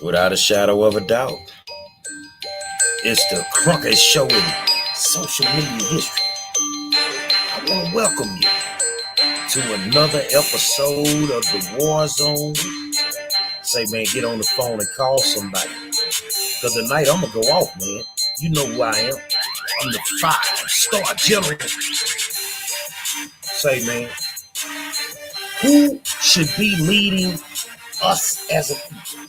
Without a shadow of a doubt, it's the Cronkite Show in social media history. I want to welcome you to another episode of the Warzone. Say, man, get on the phone and call somebody. Because tonight I'm going to go off, man. You know who I am. I'm the 5-star general. Say, man, who should be leading us as a people?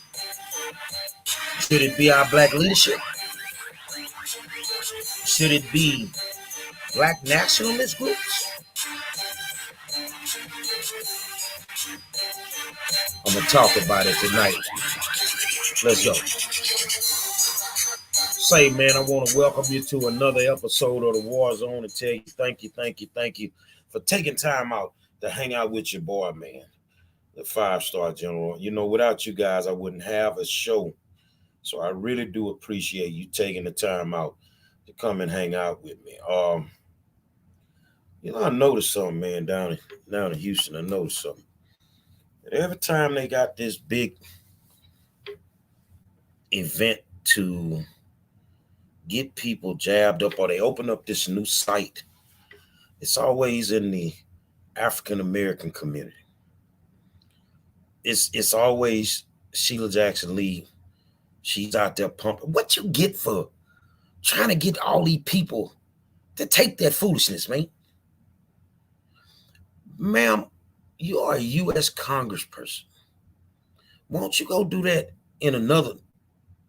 Should it be our black leadership? Should it be black nationalist groups? I'm going to talk about it tonight. Let's go. Say, man, I want to welcome you to another episode of the Warzone and tell you thank you for taking time out to hang out with your boy, man, the 5-star general. You know, without you guys, I wouldn't have a show. So I really do appreciate you taking the time out to come and hang out with me. I noticed something, man, down in Houston. I noticed something. And every time they got this big event to get people jabbed up, or they open up this new site, it's always in the African American community. It's always Sheila Jackson Lee. She's out there pumping. What you get for trying to get all these people to take that foolishness, man? Ma'am, you are a U.S. congressperson. Why don't you go do that in another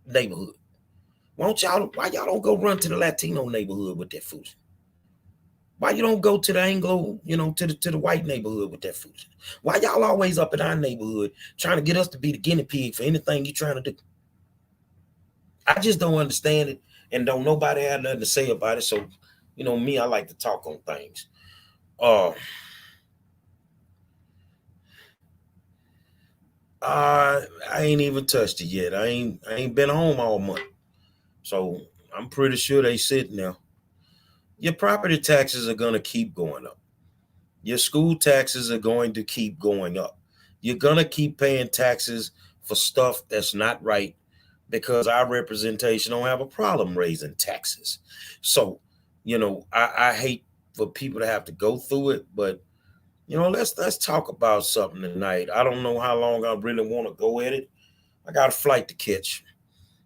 neighborhood? Why y'all don't go run to the Latino neighborhood with that foolishness? Why you don't go to the Anglo, to the white neighborhood with that foolishness? Why y'all always up in our neighborhood trying to get us to be the guinea pig for anything you're trying to do? I just don't understand it, and don't nobody have nothing to say about it. So, me, I like to talk on things. I ain't even touched it yet. I ain't been home all month. So I'm pretty sure they sitting there. Your property taxes are going to keep going up. Your school taxes are going to keep going up. You're going to keep paying taxes for stuff that's not right, because our representation don't have a problem raising taxes. So, I hate for people to have to go through it, but let's talk about something tonight. I don't know how long I really want to go at it. I got a flight to catch.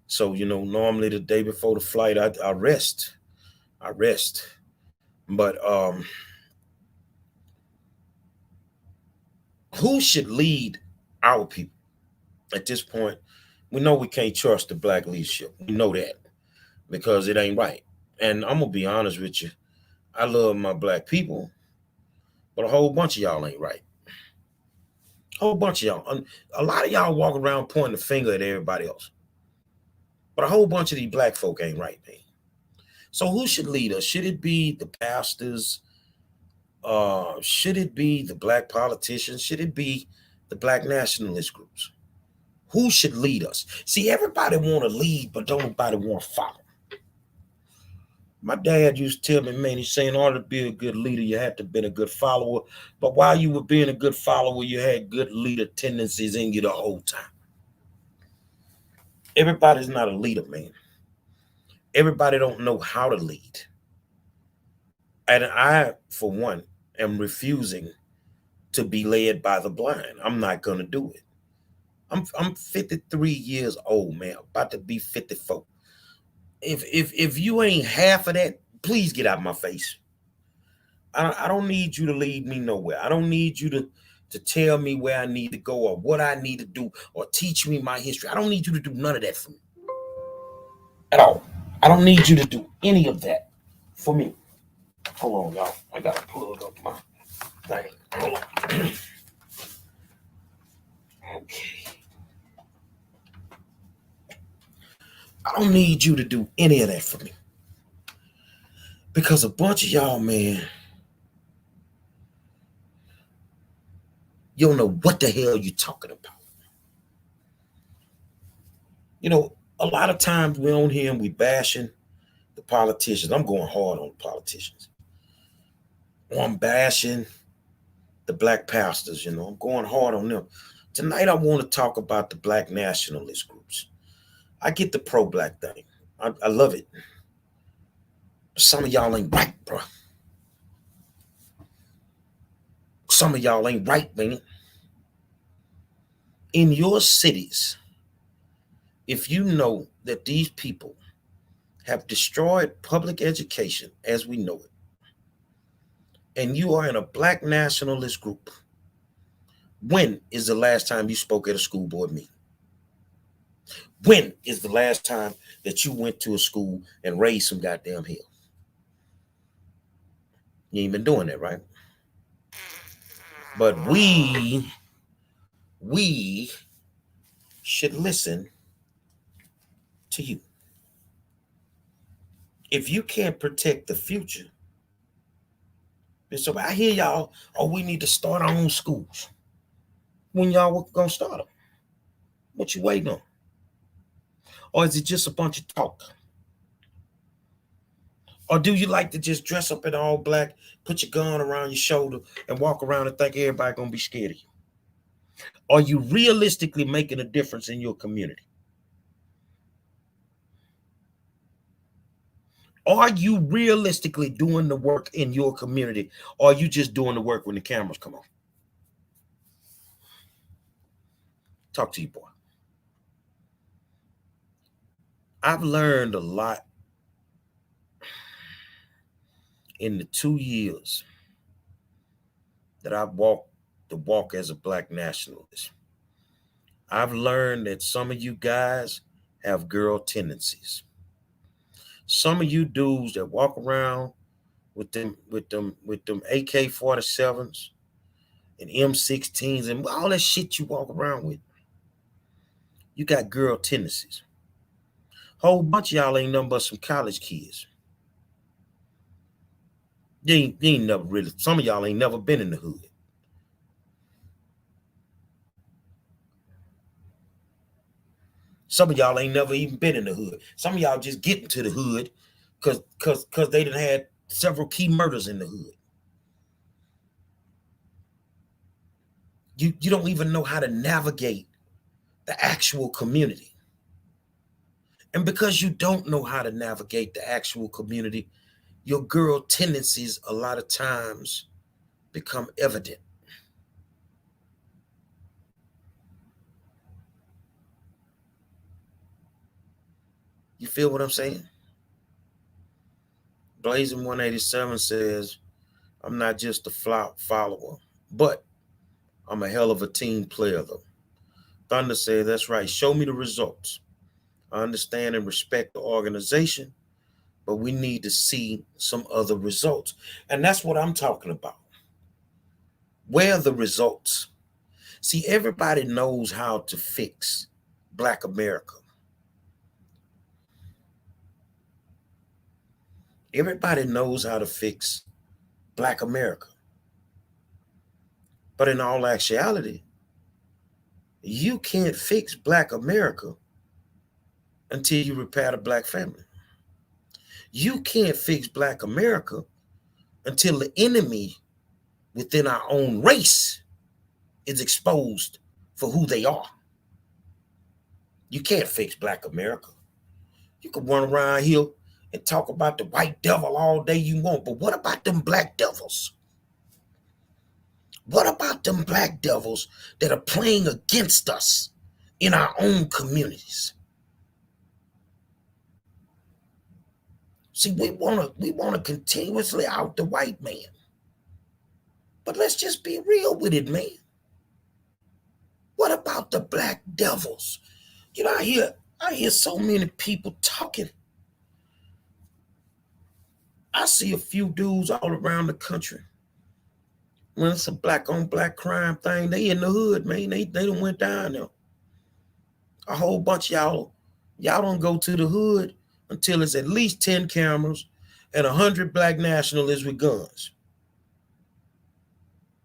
So, normally the day before the flight, I rest. But who should lead our people? At this point, we know we can't trust the black leadership. We know that because it ain't right. And I'm going to be honest with you. I love my black people, but a whole bunch of y'all ain't right. A whole bunch of y'all. A lot of y'all walk around pointing the finger at everybody else. But a whole bunch of these black folk ain't right, man. So who should lead us? Should it be the pastors? Should it be the black politicians? Should it be the black nationalist groups? Who should lead us? See, everybody want to lead, but don't nobody want to follow. My dad used to tell me, man, he's saying in order to be a good leader, you have to be a good follower. But while you were being a good follower, you had good leader tendencies in you the whole time. Everybody's not a leader, man. Everybody don't know how to lead. And I, for one, am refusing to be led by the blind. I'm not going to do it. I'm 53 years old, man, about to be 54. If you ain't half of that, please get out of my face. I don't need you to lead me nowhere. I don't need you to tell me where I need to go or what I need to do or teach me my history. I don't need you to do none of that for me. At all. I don't need you to do any of that for me. Hold on, y'all. I got to plug up my thing. Hold on. Okay. I don't need you to do any of that for me. Because a bunch of y'all, man, you don't know what the hell you're talking about. A lot of times we're on here and we bashing the politicians. I'm going hard on the politicians. I'm bashing the black pastors, I'm going hard on them. Tonight I want to talk about the black nationalist groups. I get the pro-black thing. I love it. Some of y'all ain't right, bro. Some of y'all ain't right, man. In your cities, if you know that these people have destroyed public education as we know it, and you are in a black nationalist group, when is the last time you spoke at a school board meeting? When is the last time that you went to a school and raised some goddamn hell? You ain't been doing that, right? But we should listen to you. If you can't protect the future, so I hear y'all, oh, we need to start our own schools. When y'all gonna start them? What you waiting on? Or is it just a bunch of talk? Or do you like to just dress up in all black, put your gun around your shoulder, and walk around and think everybody gonna be scared of you? Are you realistically making a difference in your community? Are you realistically doing the work in your community? Or are you just doing the work when the cameras come on? Talk to you, boy. I've learned a lot in the 2 years that I've walked the walk as a black nationalist. I've learned that some of you guys have girl tendencies. Some of you dudes that walk around with them AK-47s and M16s and all that shit you walk around with, you got girl tendencies. Whole bunch of y'all ain't nothing but some college kids. You ain't never really, some of y'all ain't never been in the hood. Some of y'all ain't never even been in the hood. Some of y'all just getting to the hood because they done had several key murders in the hood. You don't even know how to navigate the actual community. And because you don't know how to navigate the actual community, your girl tendencies a lot of times become evident. You feel what I'm saying? Blazing 187 says, I'm not just a follower, but I'm a hell of a team player, though. Thunder says, that's right. Show me the results. I understand and respect the organization, but we need to see some other results. And that's what I'm talking about. Where are the results? See, everybody knows how to fix Black America. Everybody knows how to fix Black America. But in all actuality, you can't fix Black America until you repair the Black family. You can't fix Black America until the enemy within our own race is exposed for who they are. You can't fix Black America. You can run around here and talk about the white devil all day you want, but what about them black devils? What about them black devils that are playing against us in our own communities? See, we wanna continuously out the white man. But let's just be real with it, man. What about the black devils? You know, I hear so many people talking. I see a few dudes all around the country. When it's a black on black crime thing, they in the hood, man. They done went down there. A whole bunch of y'all don't go to the hood until it's at least 10 cameras and 100 black nationalists with guns.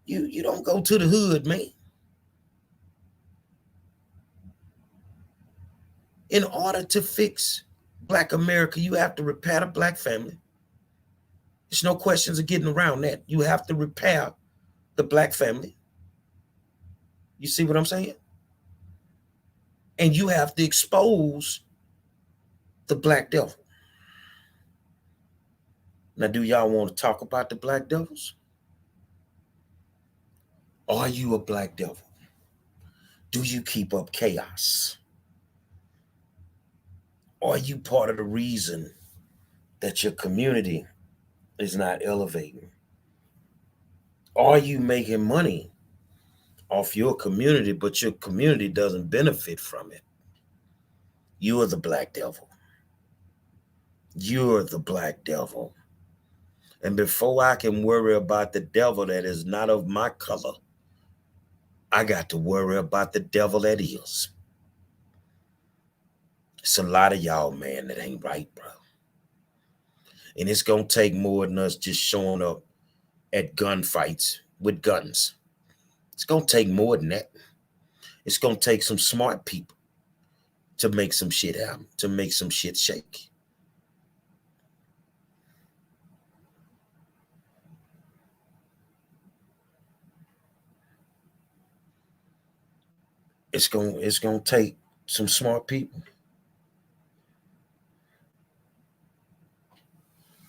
You don't go to the hood, man. In order to fix Black America, you have to repair the black family. There's no questions of getting around that. You have to repair the black family. You see what I'm saying? And you have to expose the black devil. Now, do y'all want to talk about the black devils? Are you a black devil? Do you keep up chaos? Are you part of the reason that your community is not elevating? Are you making money off your community, but your community doesn't benefit from it? You are the black devil. You're the black devil. And before I can worry about the devil that is not of my color, I got to worry about the devil that is. It's a lot of y'all, man, that ain't right, bro. And it's going to take more than us just showing up at gunfights with guns. It's going to take more than that. It's going to take some smart people to make some shit happen, to make some shit shake. It's gonna take some smart people.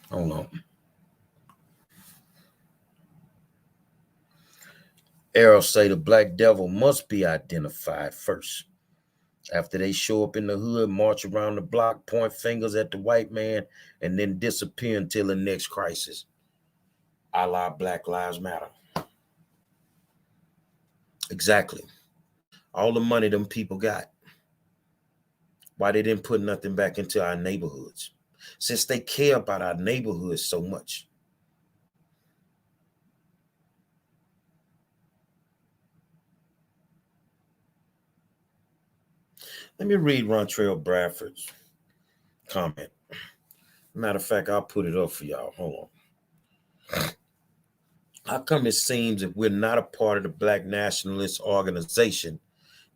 Hold on. Arrow say the black devil must be identified first. After they show up in the hood, march around the block, point fingers at the white man, and then disappear until the next crisis. A la Black Lives Matter. Exactly. All the money them people got. Why they didn't put nothing back into our neighborhoods? Since they care about our neighborhoods so much. Let me read Rontrell Bradford's comment. Matter of fact, I'll put it up for y'all. Hold on. How come it seems if we're not a part of the black nationalist organization,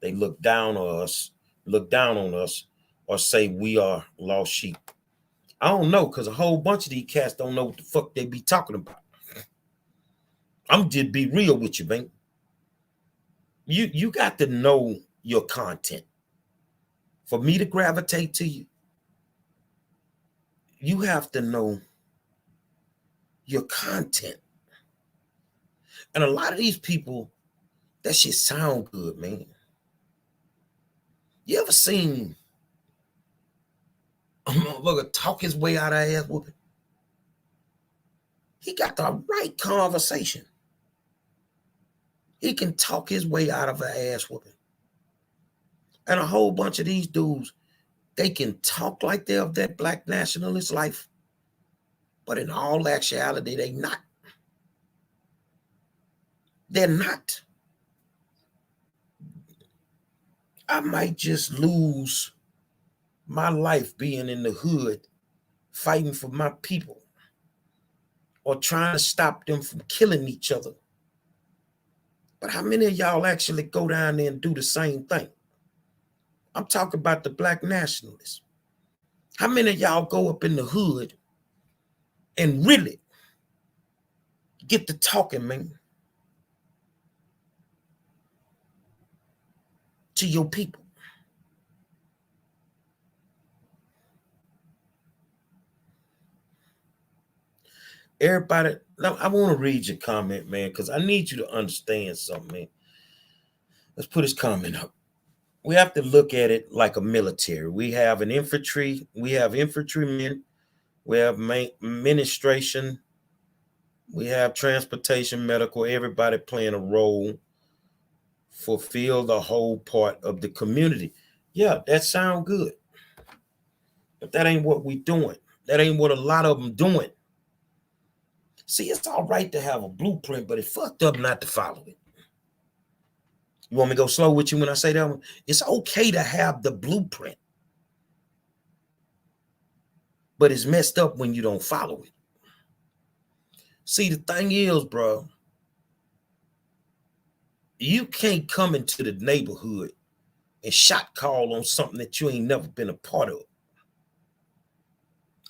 they look down on us, or say we are lost sheep? I don't know, because a whole bunch of these cats don't know what the fuck they be talking about. I'm just be real with you, man. You got to know your content. For me to gravitate to you, you have to know your content. And a lot of these people, that shit sound good, man. You ever seen a motherfucker talk his way out of ass whooping? He got the right conversation. He can talk his way out of an ass whooping. And a whole bunch of these dudes, they can talk like they're of that black nationalist life, but in all actuality, they not. They're not. I might just lose my life being in the hood, fighting for my people, or trying to stop them from killing each other. But how many of y'all actually go down there and do the same thing? I'm talking about the black nationalists. How many of y'all go up in the hood and really get to talking, man, to your people? Everybody, I want to read your comment, man, because I need you to understand something, man. Let's put his comment up. We have to look at it like a military. We have an infantry, we have infantrymen, we have administration, we have transportation, medical, everybody playing a role, fulfill the whole part of the community. Yeah, that sounds good. But that ain't what we doing. That ain't what a lot of them doing. See, it's all right to have a blueprint, but it's fucked up not to follow it. You want me to go slow with you when I say that one? It's okay to have the blueprint, but it's messed up when you don't follow it. See, the thing is, bro, you can't come into the neighborhood and shot call on something that you ain't never been a part of.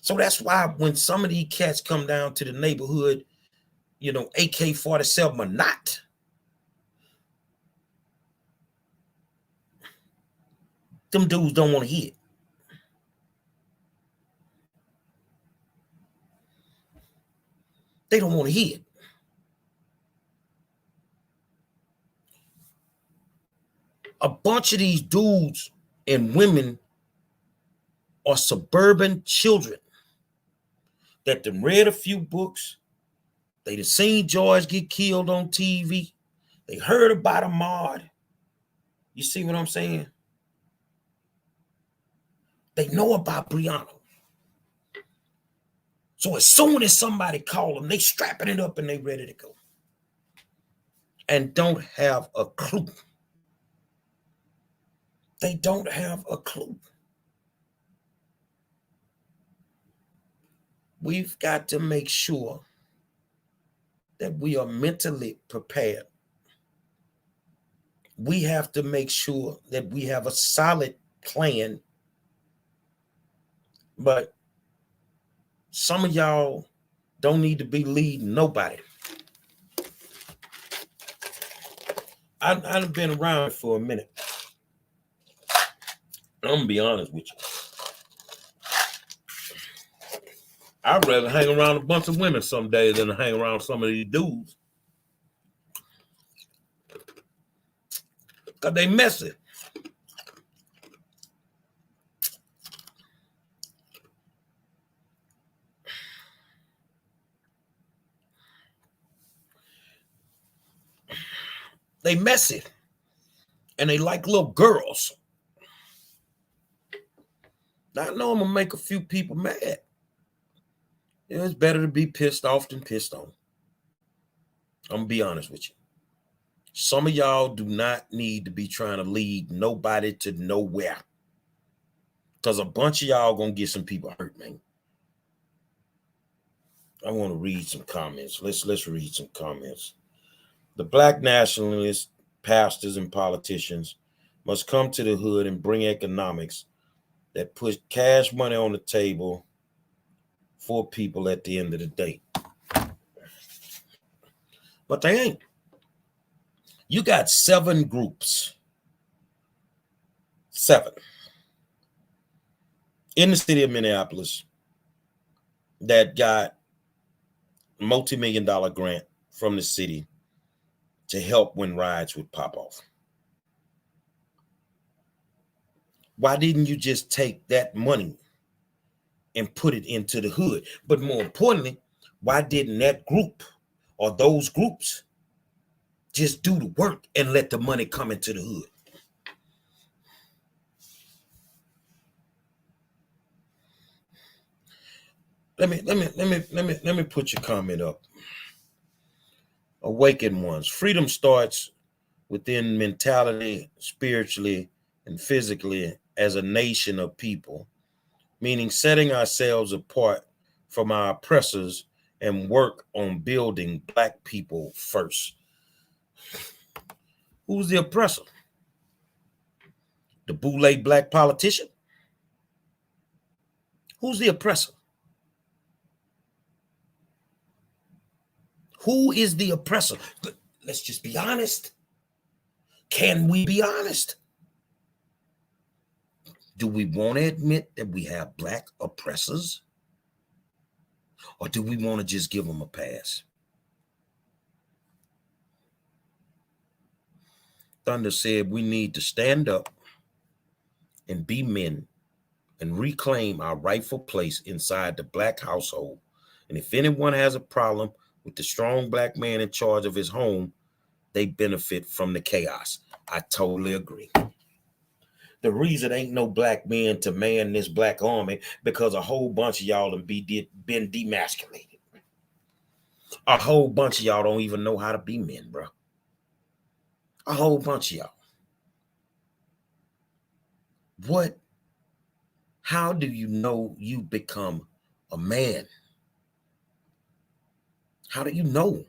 So that's why when some of these cats come down to the neighborhood, you know, AK-47 or not, them dudes don't want to hear it. They don't want to hear it. A bunch of these dudes and women are suburban children that done read a few books. They done seen George get killed on TV. They heard about Ahmaud. You see what I'm saying? They know about Breonna. So as soon as somebody call them, they strapping it up and they ready to go. And don't have a clue. They don't have a clue. We've got to make sure that we are mentally prepared. We have to make sure that we have a solid plan. But some of y'all don't need to be leading nobody. I've been around for a minute. I'm going to be honest with you. I'd rather hang around a bunch of women some days than hang around some of these dudes. Because they messy. They messy. And they like little girls. Now, I know I'm going to make a few people mad. You know, it's better to be pissed off than pissed on. I'm going to be honest with you. Some of y'all do not need to be trying to lead nobody to nowhere. Because a bunch of y'all going to get some people hurt, man. I want to read some comments. Let's read some comments. The black nationalists, pastors, and politicians must come to the hood and bring economics that put cash money on the table for people at the end of the day. But they ain't. You got 7 groups. 7. In the city of Minneapolis that got a multi-million-dollar grant from the city to help when riots would pop off. Why didn't you just take that money and put it into the hood? But more importantly, why didn't that group or those groups just do the work and let the money come into the hood? Let me put your comment up. Awakened ones. Freedom starts within mentality, spiritually, and physically as a nation of people, meaning setting ourselves apart from our oppressors and work on building black people first. Who's the oppressor? The boule black politician? Who's the oppressor? Who is the oppressor? Let's just be honest. Can we be honest? Do we want to admit that we have black oppressors? Or do we want to just give them a pass? Thunder said we need to stand up and be men and reclaim our rightful place inside the black household. And if anyone has a problem with the strong black man in charge of his home, they benefit from the chaos. I totally agree. The reason ain't no black men to man this black army because a whole bunch of y'all have been demasculated. A whole bunch of y'all don't even know how to be men, bro. A whole bunch of y'all. How do you know you become a man? How do you know?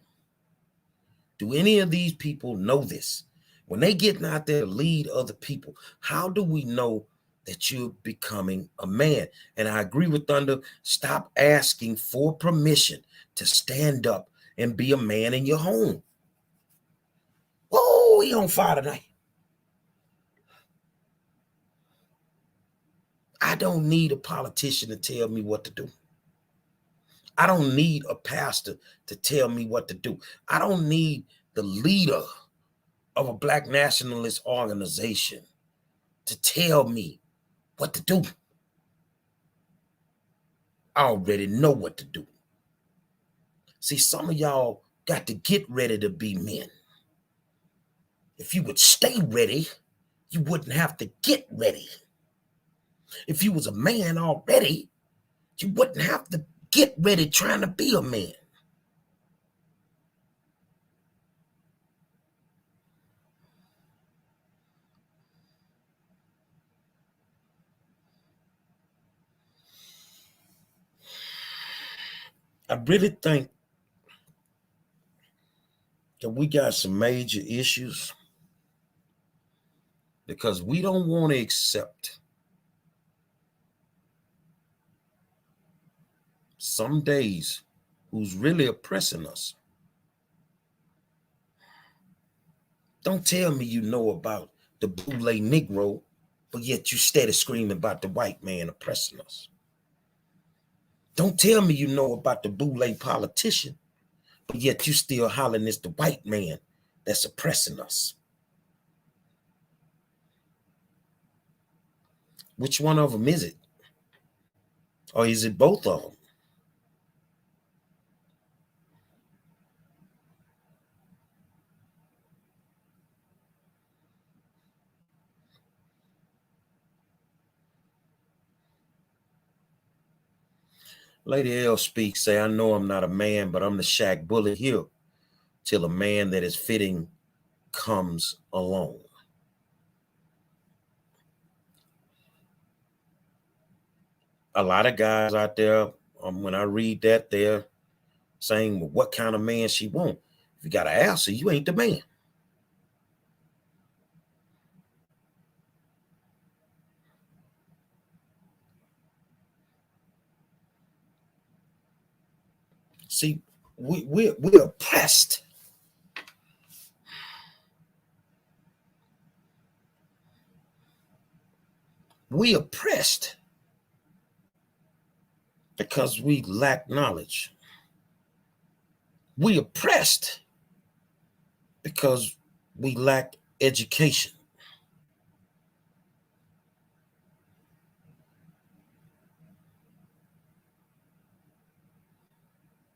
Do any of these people know this? When they getting out there to lead other people, how do we know that you're becoming a man? And I agree with Thunder. Stop asking for permission to stand up and be a man in your home. Oh, he on fire tonight. I don't need a politician to tell me what to do. I don't need a pastor to tell me what to do. I don't need the leader of a black nationalist organization to tell me what to do. I already know what to do. See, some of y'all got to get ready to be men. If you would stay ready, you wouldn't have to get ready. If you was a man already, you wouldn't have to get ready trying to be a man. I really think that we got some major issues because we don't want to accept some days who's really oppressing us. Don't tell me you know about the Boule Negro, but yet you steady screaming about the white man oppressing us. Don't tell me you know about the Boule politician, but yet you still hollering it's the white man that's oppressing us. Which one of them is it? Or is it both of them? Lady L speaks, say, I know I'm not a man, but I'm the shack bullet here till a man that is fitting comes along. A lot of guys out there, when I read that, they're saying, well, what kind of man she want? If you got an answer, you ain't the man. See, we're oppressed. We oppressed because we lack knowledge. We oppressed because we lack education.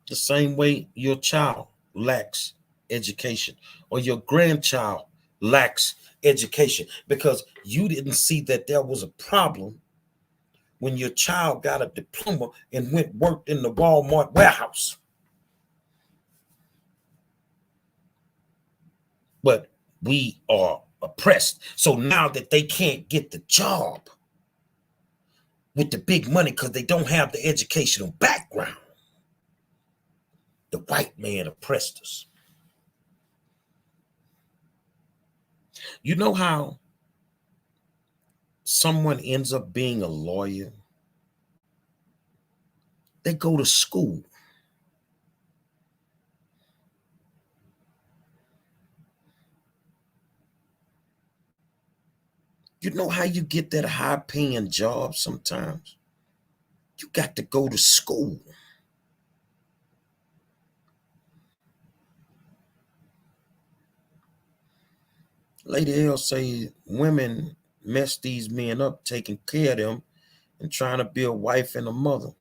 The same way your child lacks education or your grandchild lacks education because you didn't see that there was a problem when your child got a diploma and went worked in the Walmart warehouse. But we are oppressed. So now that they can't get the job with the big money because they don't have the educational background, the white man oppressed us. You know how someone ends up being a lawyer? They go to school. You know how you get that high-paying job sometimes? You got to go to school. Lady L say women mess these men up taking care of them and trying to be a wife and a mother.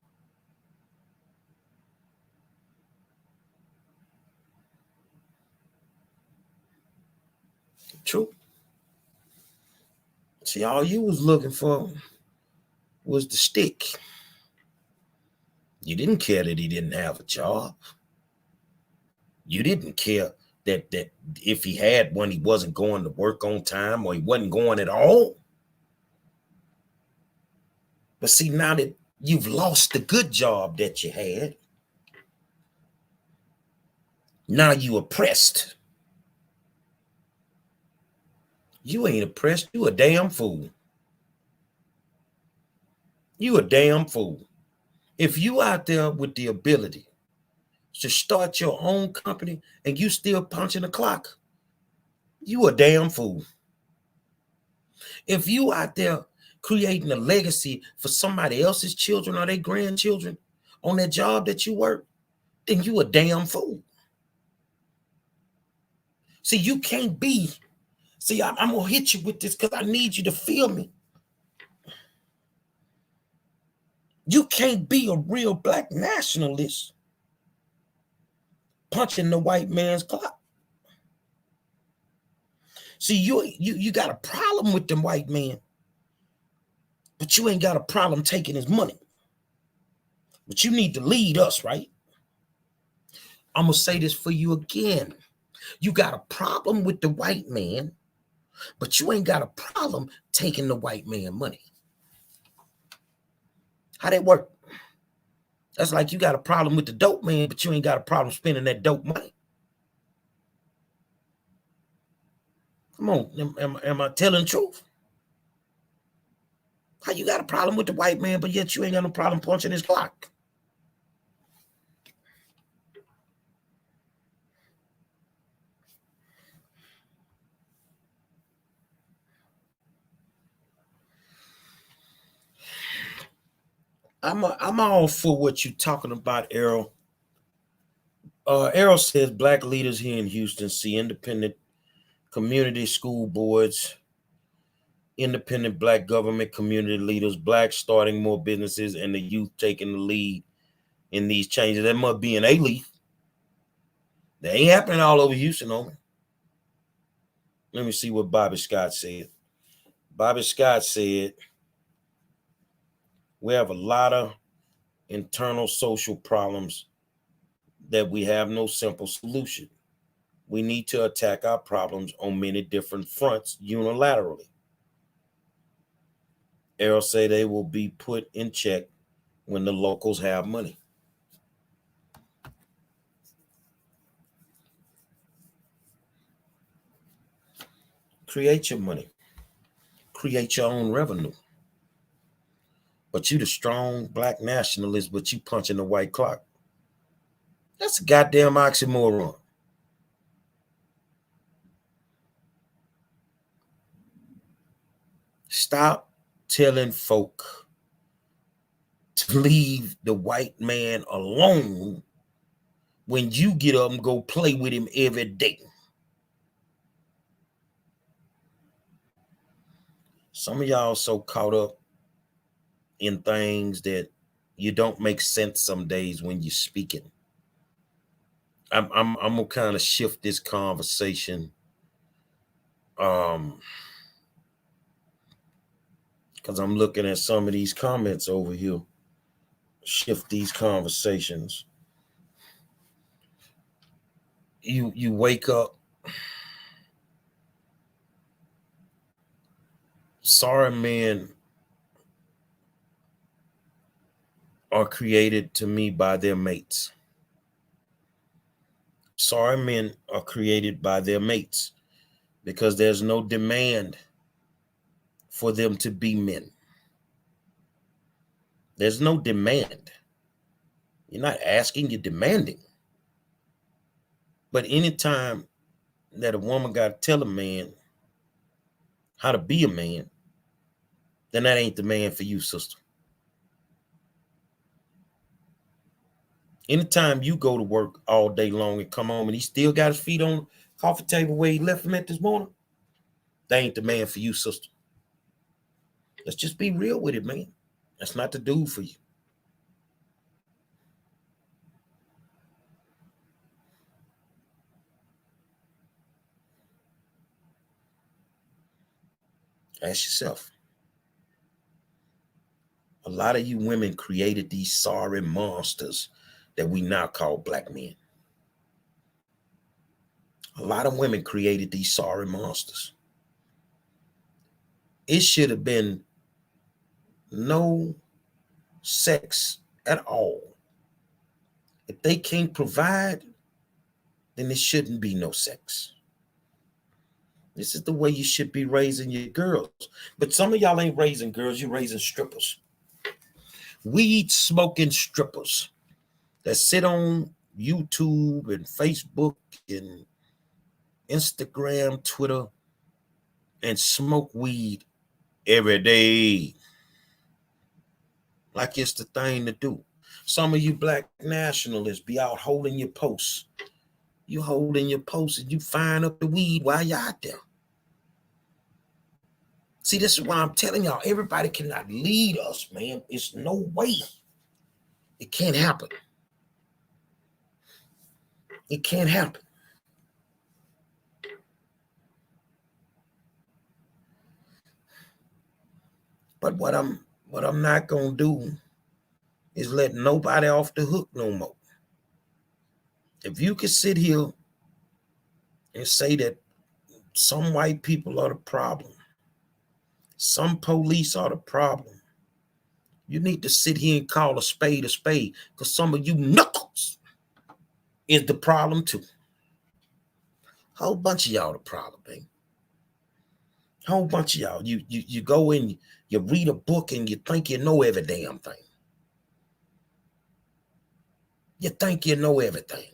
True. See, all you was looking for was the stick. You didn't care that he didn't have a job. You didn't care that if he had one, he wasn't going to work on time or he wasn't going at all. But see, now that you've lost the good job that you had, now you oppressed. You ain't oppressed. You a damn fool. You a damn fool. If you out there with the ability to start your own company and you still punching the clock, you a damn fool. If you out there creating a legacy for somebody else's children or their grandchildren, on that job that you work, then you a damn fool. See, you can't be. See, I'm going to hit you with this because I need you to feel me. You can't be a real black nationalist punching the white man's clock. See, you got a problem with the white man, but you ain't got a problem taking his money. But you need to lead us, right? I'm going to say this for you again. You got a problem with the white man, but you ain't got a problem taking the white man money. How that work? That's like you got a problem with the dope man, but you ain't got a problem spending that dope money. Come on, am I telling the truth? How you got a problem with the white man, but yet you ain't got no problem punching his clock? I'm all for what you're talking about, Errol. Errol says black leaders here in Houston see independent community school boards, independent black government community leaders, blacks starting more businesses, and the youth taking the lead in these changes. That must be an A-leaf. That ain't happening all over Houston, homie. Let me see what Bobby Scott said. Bobby Scott said, we have a lot of internal social problems that we have no simple solution. We need to attack our problems on many different fronts unilaterally. Errol say they will be put in check when the locals have money. Create your money. Create your own revenue. But you the strong black nationalist, but you punching the white clock. That's a goddamn oxymoron. Stop telling folk to leave the white man alone when you get up and go play with him every day. Some of y'all so caught up in things that you don't make sense some days when you're speaking. I'm gonna kind of shift this conversation, because I'm looking at some of these comments over here. Shift these conversations. You wake up. Sorry men are created to me by their mates. Sorry men are created by their mates because there's no demand for them to be men. There's no demand. You're not asking, you're demanding. But anytime that a woman got to tell a man how to be a man, then that ain't the man for you, sister. Anytime you go to work all day long and come home and he still got his feet on the coffee table where he left him at this morning, that ain't the man for you, sister. Let's just be real with it, man. That's not the dude for you. Ask yourself. A lot of you women created these sorry monsters that we now call black men. A lot of women created these sorry monsters. It should have been no sex at all. If they can't provide, then there shouldn't be no sex. This is the way you should be raising your girls. But some of y'all ain't raising girls, you're raising strippers. Weed smoking strippers that sit on YouTube and Facebook and Instagram, Twitter, and smoke weed every day. Like it's the thing to do. Some of you black nationalists be out holding your posts. You holding your posts and you firing up the weed while you're out there. See, this is why I'm telling y'all, everybody cannot lead us, man. It's no way. It can't happen. It can't happen. But what I'm not gonna do is let nobody off the hook no more. If you could sit here and say that some white people are the problem, some police are the problem, you need to sit here and call a spade, because some of you knuckles is the problem too. Whole bunch of y'all the problem, man. Whole bunch of y'all. You go in, you read a book and you think you know every damn thing. You think you know everything.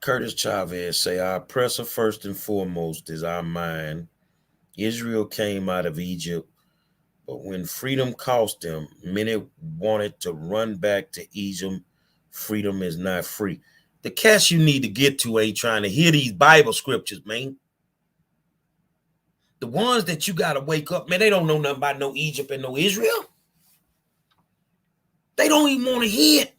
Curtis Chavez say, our oppressor first and foremost is our mind. Israel came out of Egypt, but when freedom cost them, many wanted to run back to Egypt. Freedom is not free. The cats you need to get to ain't trying to hear these Bible scriptures, man. The ones that you got to wake up, man, they don't know nothing about no Egypt and no Israel. They don't even want to hear it.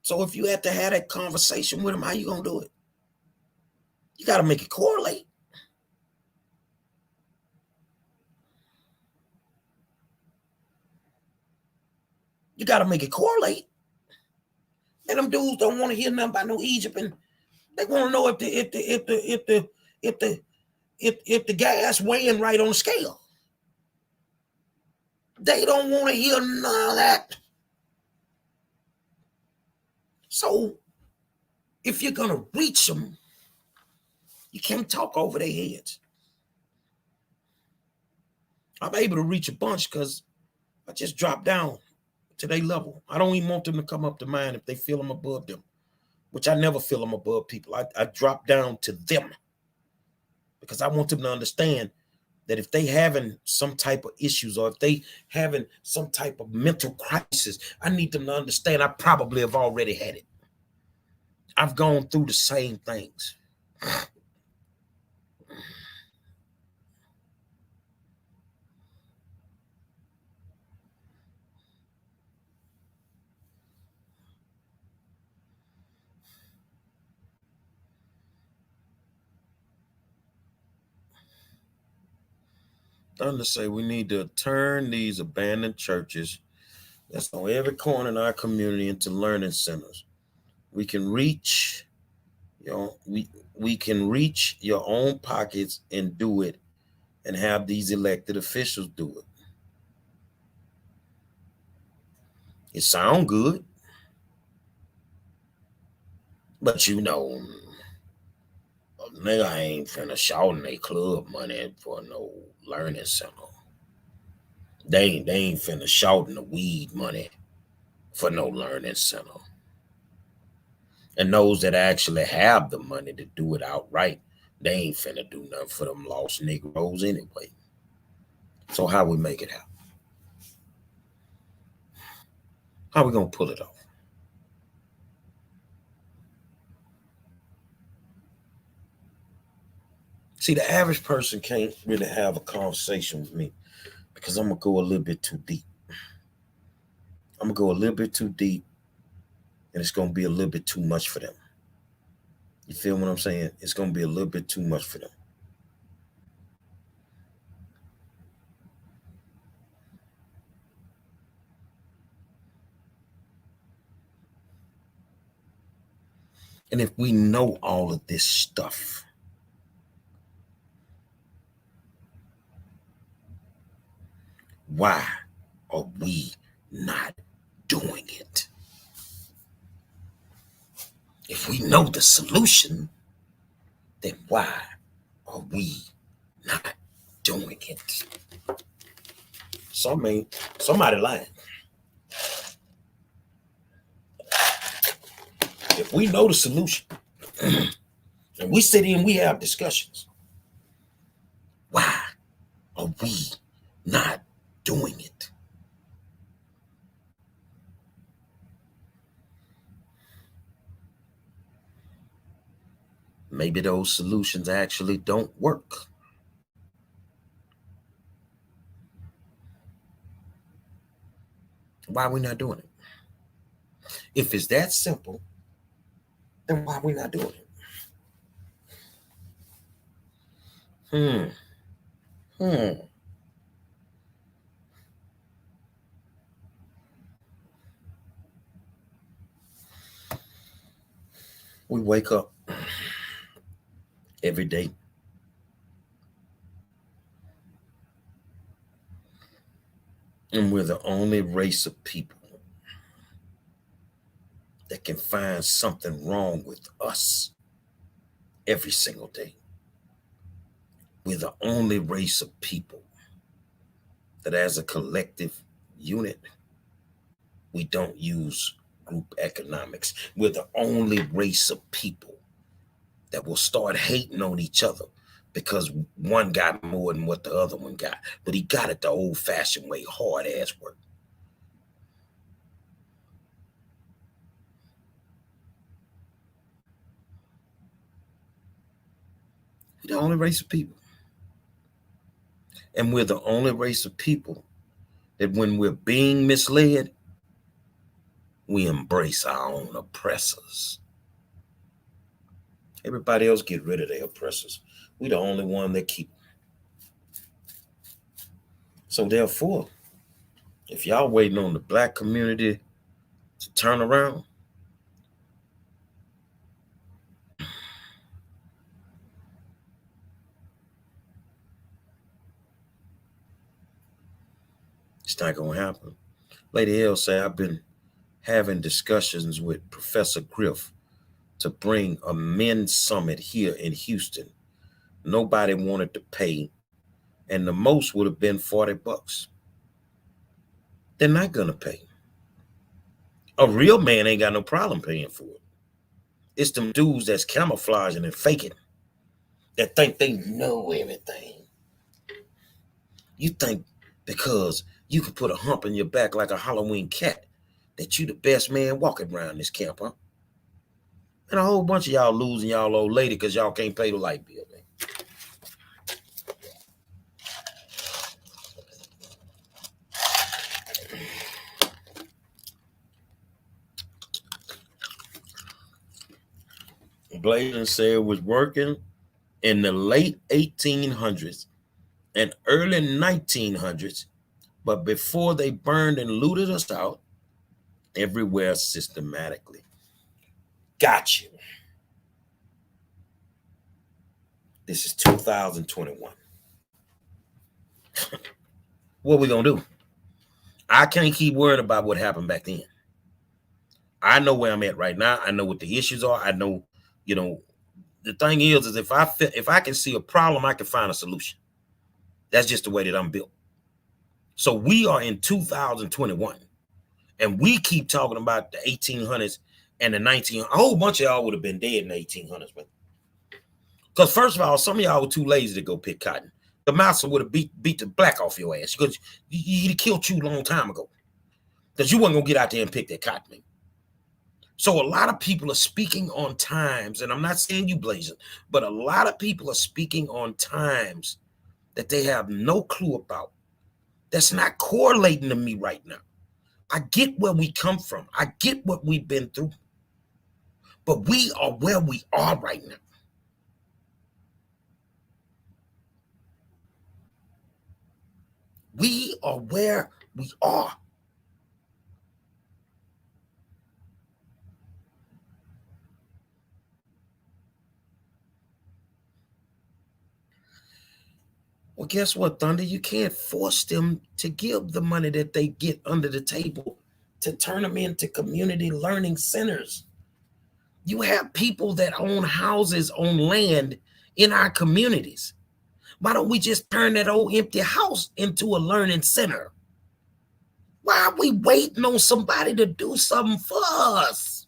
So if you have to have that conversation with them, how you going to do it? You got to make it correlate. You got to make it correlate. And them dudes don't want to hear nothing about no Egypt, and they want to know if the gas weighing right on the scale. They don't want to hear none of that. So if you're going to reach them, you can't talk over their heads. I'm able to reach a bunch because I just drop down to their level. I don't even want them to come up to mine if they feel I'm above them, which I never feel I'm above people. I drop down to them because I want them to understand that if they having some type of issues or if they having some type of mental crisis, I need them to understand I probably have already had it. I've gone through the same things. Thunder say we need to turn these abandoned churches that's on every corner in our community into learning centers. We can reach, we can reach your own pockets and do it, and have these elected officials do it. It sounds good, but a nigga ain't finna shout in their club money for no learning center. They ain't finna shout in the weed money for no learning center. And those that actually have the money to do it outright, they ain't finna do nothing for them lost Negroes anyway. So how we make it happen? How we gonna pull it off? See, the average person can't really have a conversation with me because I'm gonna go a little bit too deep. I'm gonna go a little bit too deep, and it's gonna be a little bit too much for them. You feel what I'm saying? It's gonna be a little bit too much for them. And if we know all of this stuff, why are we not doing it? If we know the solution, then why are we not doing it? Somebody lying. If we know the solution, And we sit in, we have discussions. Why are we not doing it? Maybe those solutions actually don't work. Why are we not doing it? If it's that simple, then why are we not doing it? Hmm. Hmm. We wake up every day and we're the only race of people that can find something wrong with us every single day. We're the only race of people that, as a collective unit, we don't use group economics. We're the only race of people that will start hating on each other because one got more than what the other one got. But he got it the old-fashioned way, hard ass work. We're the only race of people. And we're the only race of people that when we're being misled, we embrace our own oppressors. Everybody else get rid of their oppressors. We the only one that keep them. So therefore, if y'all waiting on the black community to turn around, it's not gonna happen. Lady L say I've been having discussions with Professor Griff to bring a men's summit here in Houston. Nobody wanted to pay, and the most would have been $40. They're not gonna pay. A real man ain't got no problem paying for it. It's them dudes that's camouflaging and faking that think they know everything. You think because you can put a hump in your back like a Halloween cat that you the best man walking around this camp, huh? And a whole bunch of y'all losing y'all old lady because y'all can't pay the light bill, man. Bladen said it was working in the late 1800s and early 1900s, but before they burned and looted us out everywhere systematically. Got you. This is 2021. What we gonna do? I can't keep worrying about what happened back then. I know where I'm at right now. I know what the issues are. I know, the thing is if I can see a problem, I can find a solution. That's just the way that I'm built. So we are in 2021, and we keep talking about the 1800s and the 1900s. A whole bunch of y'all would have been dead in the 1800s, but because first of all, some of y'all were too lazy to go pick cotton. The master would have beat the black off your ass because he'd killed you a long time ago because you wasn't gonna get out there and pick that cotton. So a lot of people are speaking on times, and I'm not saying you blazing, but a lot of people are speaking on times that they have no clue about. That's not correlating to me right now. I get where we come from. I get what we've been through. But we are where we are right now. We are where we are. Well, guess what, Thunder? You can't force them to give the money that they get under the table to turn them into community learning centers. You have people that own houses on land in our communities. Why don't we just turn that old empty house into a learning center? Why are we waiting on somebody to do something for us?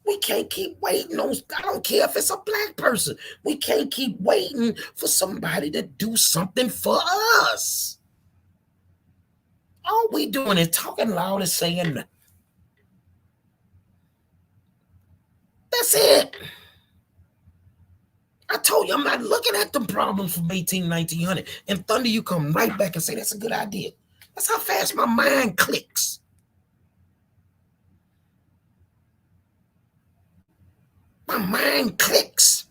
We can't keep waiting on, I don't care if it's a black person. We can't keep waiting for somebody to do something for us. All we doing is talking loud and saying nothing. That's it. I told you I'm not looking at them problems from 1900. And Thunder, you come right back and say that's a good idea. That's how fast my mind clicks. My mind clicks.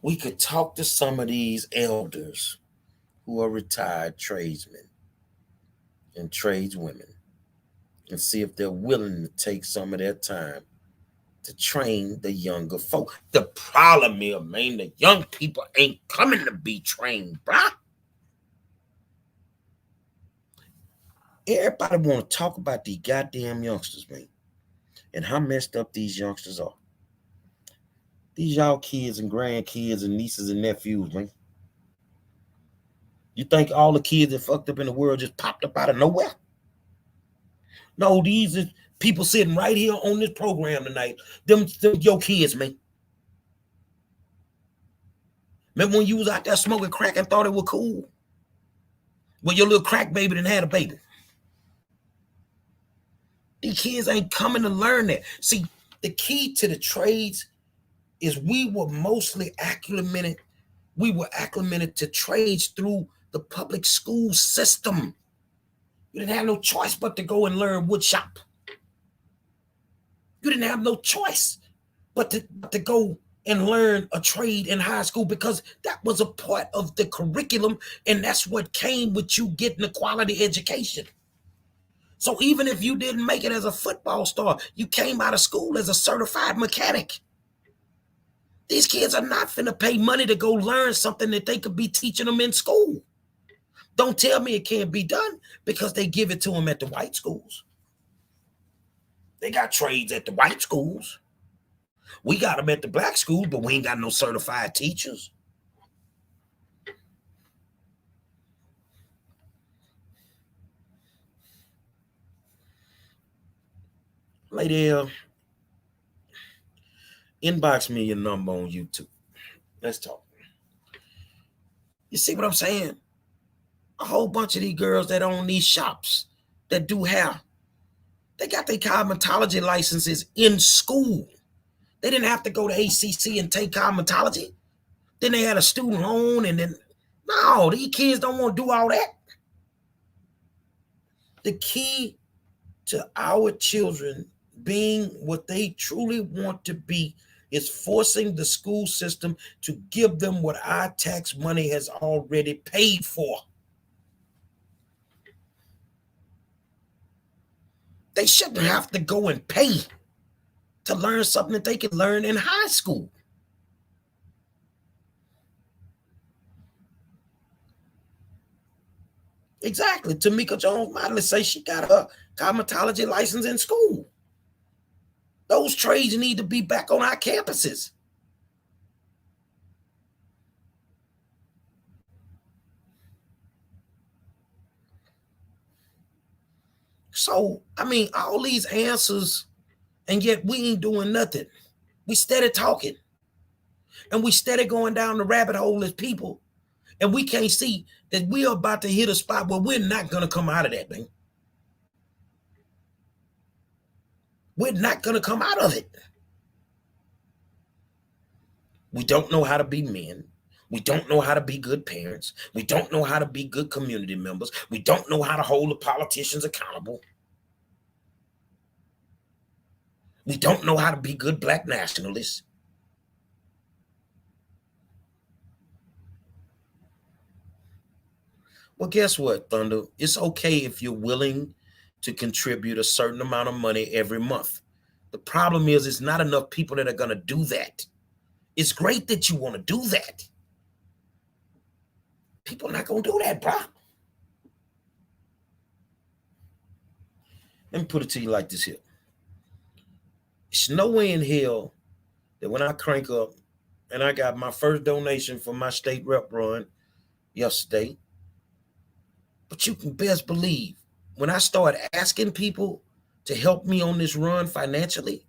We could talk to some of these elders who are retired tradesmen and tradeswomen and see if they're willing to take some of their time to train the younger folk. The problem is, man, the young people ain't coming to be trained, bruh. Everybody want to talk about these goddamn youngsters, man, and how messed up these youngsters are. These y'all kids and grandkids and nieces and nephews, man. You think all the kids that fucked up in the world just popped up out of nowhere? No, these are people sitting right here on this program tonight. Them your kids, man. Remember when you was out there smoking crack and thought it was cool? Well, your little crack baby done had a baby. These kids ain't coming to learn that. See, the key to the trades is we were mostly acclimated. We were acclimated to trades through the public school system. You didn't have no choice but to go and learn wood shop. You didn't have no choice but to go and learn a trade in high school because that was a part of the curriculum, and that's what came with you getting a quality education. So even if you didn't make it as a football star, you came out of school as a certified mechanic. These kids are not finna pay money to go learn something that they could be teaching them in school. Don't tell me it can't be done because they give it to them at the white schools. They got trades at the white schools. We got them at the black schools, but we ain't got no certified teachers. Lady, inbox me your number on YouTube. Let's talk. You see what I'm saying? A whole bunch of these girls that own these shops that do hair, they got their cosmetology licenses in school. They didn't have to go to ACC and take cosmetology. Then they had a student loan, and then no, these kids don't want to do all that. The key to our children being what they truly want to be is forcing the school system to give them what our tax money has already paid for. They shouldn't have to go and pay to learn something that they can learn in high school. Exactly. Tamika Jones Motley says she got her cosmetology license in school. Those trades need to be back on our campuses. So, I mean, all these answers, and yet we ain't doing nothing. We steady talking. And we steady going down the rabbit hole as people. And we can't see that we are about to hit a spot where we're not going to come out of that thing. We're not going to come out of it. We don't know how to be men. We don't know how to be good parents. We don't know how to be good community members. We don't know how to hold the politicians accountable. We don't know how to be good black nationalists. Well, guess what, Thunder? It's okay if you're willing to contribute a certain amount of money every month. The problem is, it's not enough people that are going to do that. It's great that you want to do that. People are not going to do that, bro. Let me put it to you like this here. It's no way in hell that when I crank up and I got my first donation for my state rep run yesterday, but you can best believe when I start asking people to help me on this run financially,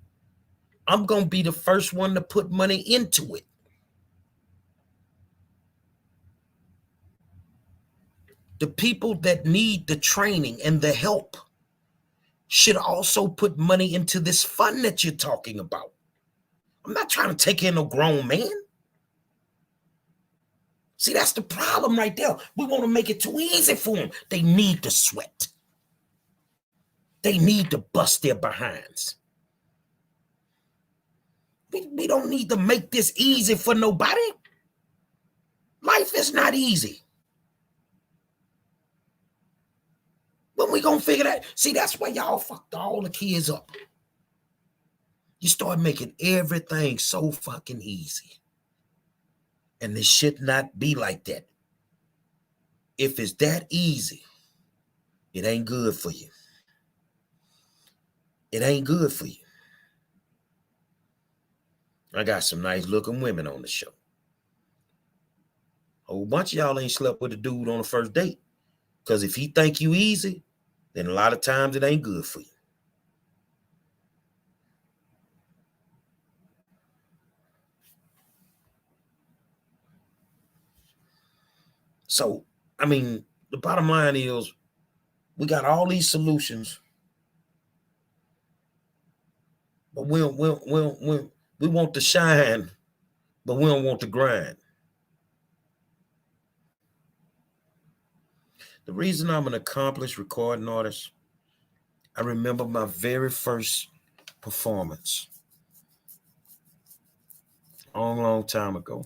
I'm going to be the first one to put money into it. The people that need the training and the help should also put money into this fund that you're talking about. I'm not trying to take in no grown man. See, that's the problem right there. We want to make it too easy for them. They need to sweat. They need to bust their behinds. We don't need to make this easy for nobody. Life is not easy. When we gonna figure that? See, that's why y'all fucked all the kids up. You start making everything so fucking easy. And this should not be like that. If it's that easy, it ain't good for you. It ain't good for you. I got some nice looking women on the show. A whole bunch of y'all ain't slept with a dude on the first date. Because if he think you easy, then a lot of times it ain't good for you. So, I mean, the bottom line is we got all these solutions, but we want to shine, but we don't want to grind. The reason I'm an accomplished recording artist, I remember my very first performance a long, long time ago,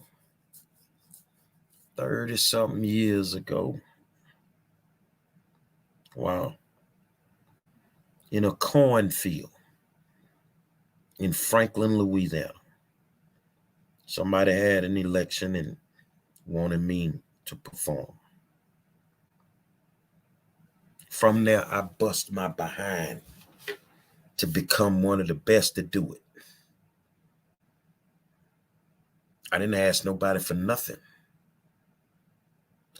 30-something years ago. Wow. In a cornfield in Franklin, Louisiana. Somebody had an election and wanted me to perform. From there, I bust my behind to become one of the best to do it. I didn't ask nobody for nothing.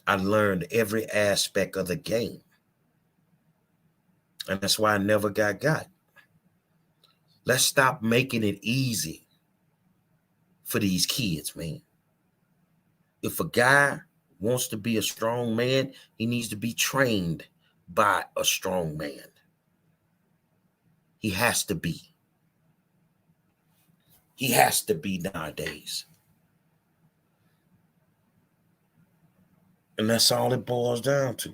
I learned every aspect of the game. And that's why I never got. Let's stop making it easy for these kids, man. If a guy wants to be a strong man, he needs to be trained by a strong man. He has to be. He has to be nowadays. And that's all it boils down to.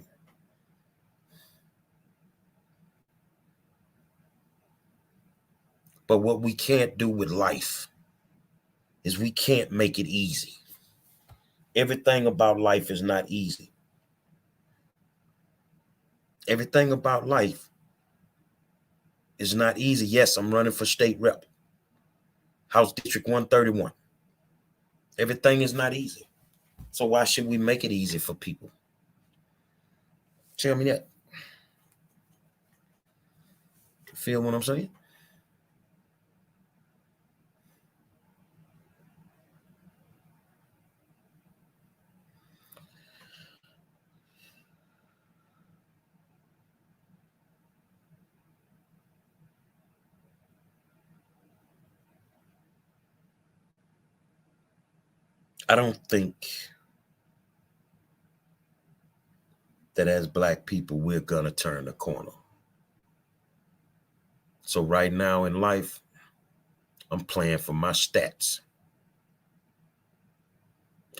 But what we can't do with life is we can't make it easy. Everything about life is not easy. Everything about life is not easy. Yes, I'm running for state rep. House District 131. Everything is not easy. So why should we make it easy for people? Tell me that. Feel what I'm saying? I don't think that as Black people, we're going to turn the corner. So right now in life, I'm playing for my stats.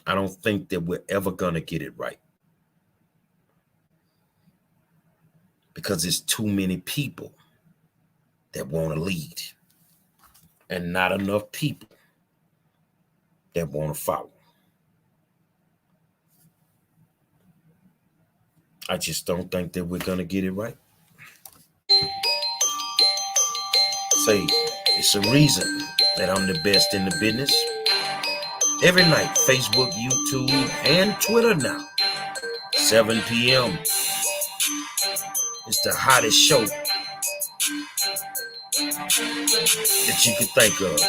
I don't think that we're ever going to get it right. Because there's too many people that want to lead and not enough people that want to follow. I just don't think that we're going to get it right. Say, it's a reason that I'm the best in the business. Every night, Facebook, YouTube, and Twitter now, 7 p.m. It's the hottest show that you could think of.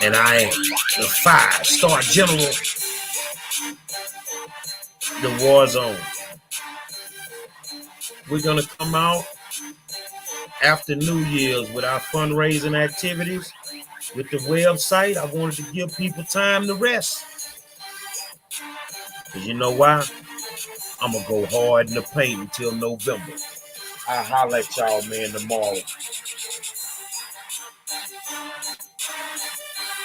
And I am the 5-star general, the WARZONE. We're going to come out after New Year's with our fundraising activities. With the website, I wanted to give people time to rest. Because you know why? I'm going to go hard in the paint until November. I'll holler at y'all, man, tomorrow.